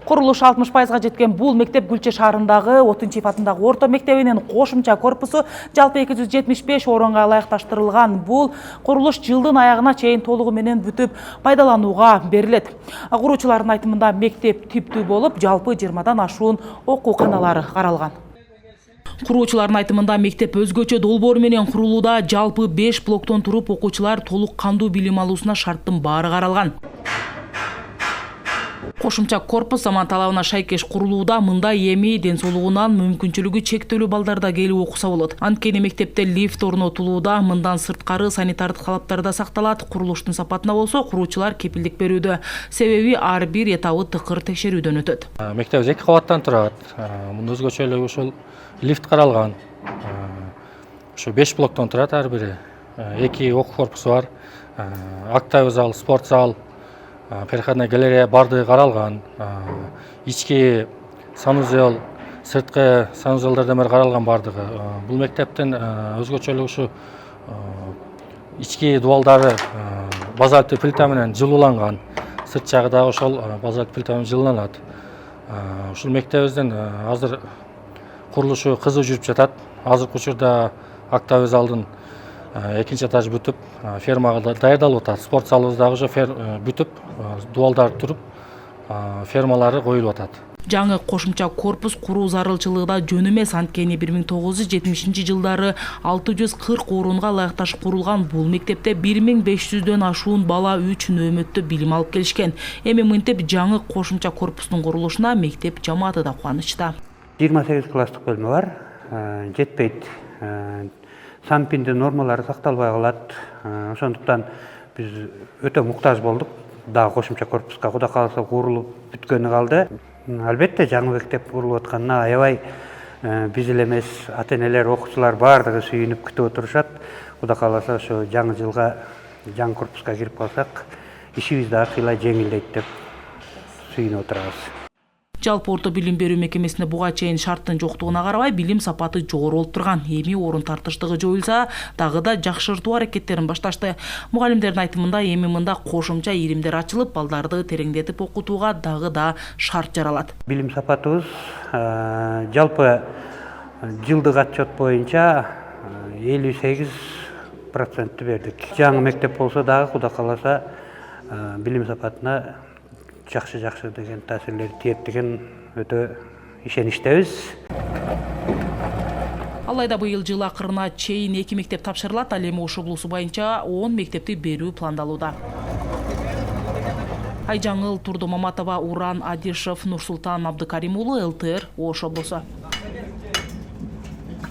Курулуш 60%га жеткен бул мектеп Гүлче шаарындагы Отунчиев атындагы орто мектебинин кошумча корпусу жалпы 275 орунга ылайыкташтырылган. Бул курулуш жылдын аягына чейин толугу менен бүтүп пайдаланууга берилет. Куруучулардын айтымында мектеп типтүү болуп, жалпы 20дан ашуун окуу каналары каралган. Куруучулардын айтымында мектеп өзгөчө долбоор менен курулууда, жалпы 5 блоктон туруп окуучулар толук кандуу билим алуусуна шарттын баары каралган. Кошумча корпус заман талабына шайкеш курулууда, мында эми ден соолугунан мүмкүнчүлүгү чектөлүү балдар да келип окуса болот. Анткени мектепте лифт орнотулууда, мындан сырткары санитардык талаптар да сакталат. Курулуштун сапатына болсо куруучулар кепилдик берүүдө. Себеби ар бир этабы тыкыр текшерүүдөн өтөт. Мектеп 2 кабаттан турат. Мунун өзгөчөлүгү ушул лифт каралган. Ушу 5 блоктон турат ар бири. 2 окуу корпусу бар. Актовый зал, спорт зал, переходная галерея бардыгы каралган. Ички санузел, сырткы санузелдерден бери каралган бардыгы. Бул мектептин өзгөчөлүгү ушу ички дубалдары базальттуу плита менен жылууланган. Сырт жагы дагы ошол базальттуу плита менен жылууланат. Ушул мектебибиздин азыр курулушу кызуу жүрүп жатат. Азыркы учурда актовый залдын экинчи этажы бүтүп, фермага даярдалып атат. Спорт залыбыз дагы уже бүтүп, дубалдар туруп, фермалары коюлуп атат. Жаңы кошумча корпус куруу зарылчылыгы да жөн эмес. Анткени 1970-жылдары 640 орунга ылайыкташып курулган бул мектепте 1500дөн ашуун бала 3 нөөмөттө билим алып келишкен. Эми мынтип жаңы кошумча корпустун курулушуна мектеп жамааты да кубанычта. 28 класстык бөлмө бар, жетпейт. Сампиндин нормалары сакталбай калат. Ошондуктан биз өтө муктаж болдук. Дагы кошумча корпуска Кудай кааласа курулуп бүткөнү калды. Албетте жаңы мектеп курулуп атканына аябай биз эле эмес, ата-энелер, окуучулар баардыгы сүйүнүп күтүп отурушат. Кудай кааласа ошо жаңы жылга жаңы корпуска кирип калсак, ишибиз дагы кыйлай жеңилдейт деп сүйүнүп отурабыз. Жалпы орто билим берүү мекемесинде буга чейин шарттын жоктугуна карабай билим сапаты жогору болуп турган. Эми орун тартыштыгы жоюлса, дагы да жакшыртуу аракеттерин башташты. Мугалимдердин айтымында эми мында кошумча иримдер ачылып, балдарды тереңдетип окутууга дагы да шарт жаралат. Билим сапатыбыз жалпы жылдык отчет боюнча 58% бердик. Жаңы мектеп болсо дагы Кудай кааласа билим сапатына жакшы деген таасирлер тиет деген өтө ишеничтебиз. Алайда быйыл жыл акырына чейин 2 мектеп тапшырылат. Ал эми Ош облусу боюнча 10 мектепти берүү пландалууда. Айжаңыл, Турду Маматова, Уран Адишев, Нурсултан Абдыкарим уулу, ЛТР, Ош облусу.